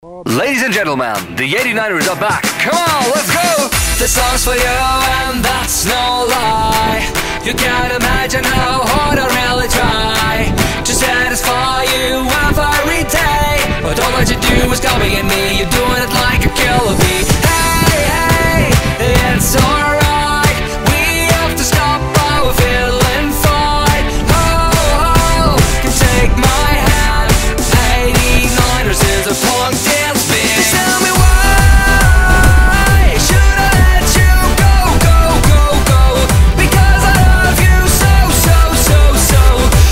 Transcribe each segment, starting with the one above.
Ladies and gentlemen, the 89ers are back. Come on, let's go! This song's for you and that's no lie. You can't imagine how hard I really try to satisfy you every day. But all that you do is copying me. You're doing it like a killer bee. Hey, hey, it's alright. We have to stop while we're feeling fine. Oh, can take my hand. 89ers is a punk dance band. Tell me why should I let you go, go, go, go? Because I love you so, so, so, so.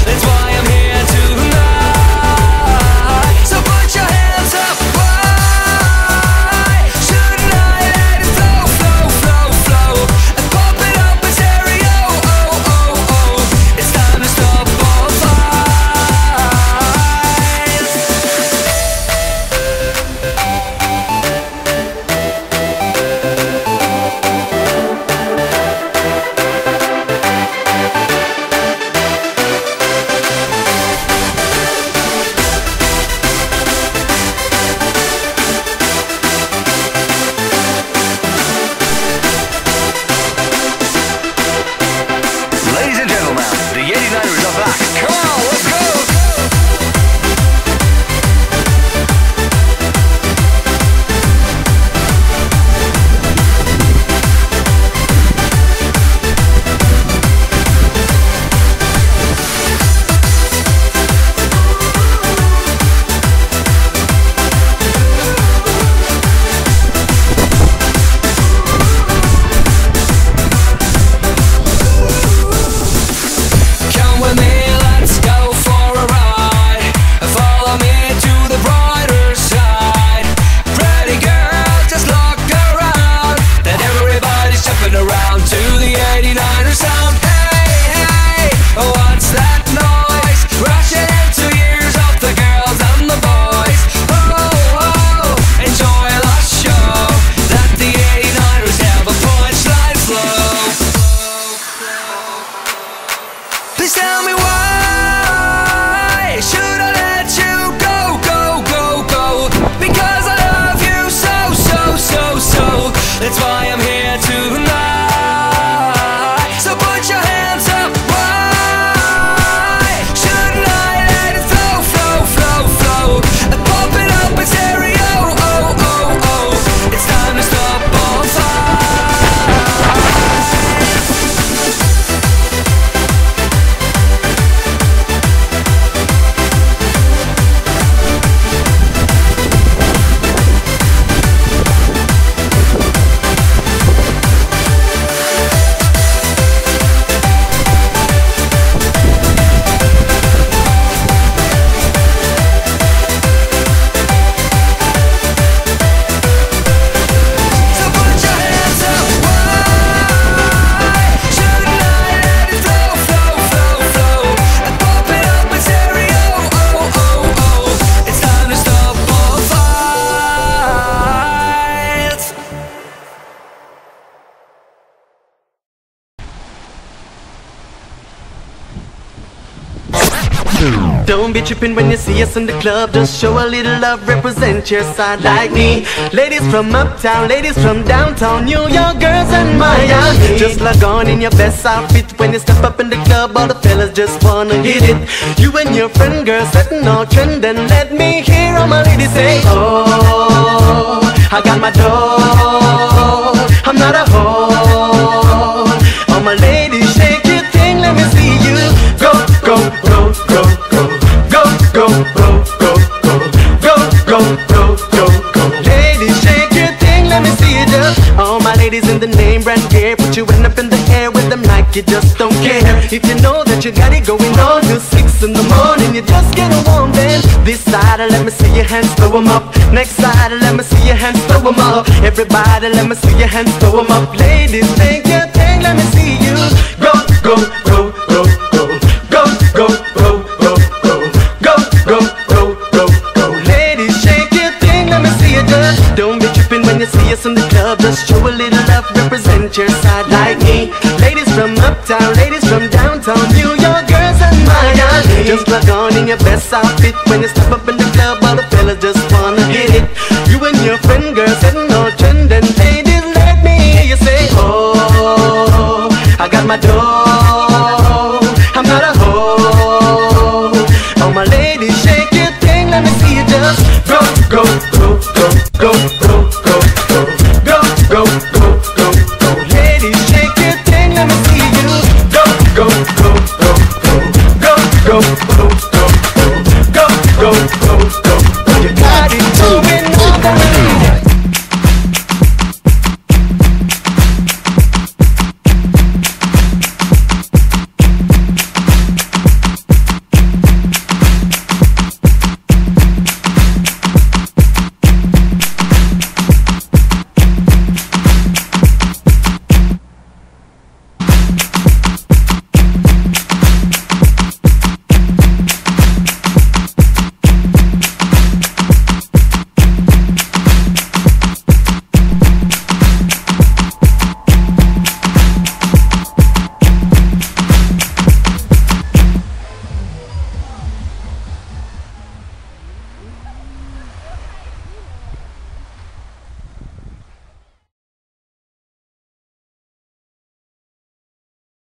That's why I'm here tonight. So put your hands up. Why shouldn't I let it flow, flow, flow, flow? And pump it up in stereo. Oh, oh, oh. It's time to stop all fights. Ladies and gentlemen, the 89ers are back. Come on, let's go! Come with me, let's go for a ride. Follow me to the brighter side. Pretty girl, just look around. Then everybody's jumping around to the 89er sound. Hey, hey, what's that noise? Rushing into ears of the girls and the boys. Oh, oh, enjoy the show. That the 89ers have a punchline flow. Please tell me why should I let you go, go, go, go? Because I love you so, so, so, so. That's why I'm here tonight. So put your hands up. Why shouldn't I let it flow, flow, flow, flow? And pump it up in stereo. Oh, oh, oh. It's time to stop all fights. So put your hands up. Why shouldn't I let it flow, flow, flow, flow? And pump it up in stereo. Oh, oh, oh. It's time to stop all fights. Don't be tripping when you see us in the club. Just show a little love, represent your side like me. Ladies from uptown, ladies from downtown, New York girls and Miami. Just log on in your best outfit when you step up in the club. All the fellas just wanna hit it. You and your friend girl setting all trend, and let me hear all my ladies say, oh, I got my dough, I'm not a hoe. All my ladies shake your thing, let me see you go, go, go, go, go, go, go, go, go, go, go, go, go, go, go. Ladies shake your thing, let me see you just. All my ladies in the name brand gear, put your hand up in the air with them like you just don't care. If you know that you got it going on till 6 in the morning, you just get a warm then. This side, let me see your hands, throw 'em up. Next side, let me see your hands, throw 'em up. Everybody, let me see your hands, throw 'em up. Ladies, take your thing, let me see you go, go, go, go, go, go, go, go, go, go, go, go, go, go, go. Ladies, shake your thing, let me see you just. Don't be tripping when you see us in the club. Just show a little love, represent your side like me. Ladies from uptown, ladies from downtown New York girls and Miami. Just log on in your best outfit. When you step up in the club, all the fellas just wanna hit it. You and your friend girl setting all trending. Ladies, let me hear you say, oh, I got my dough, I'm not a hoe. Oh my ladies, shake your thing, let me see you just go, go, go, go, go, go, go, go, go, go, go, go, go. Ladies, shake your thing, let me see you go, go, go, go, go, go, go.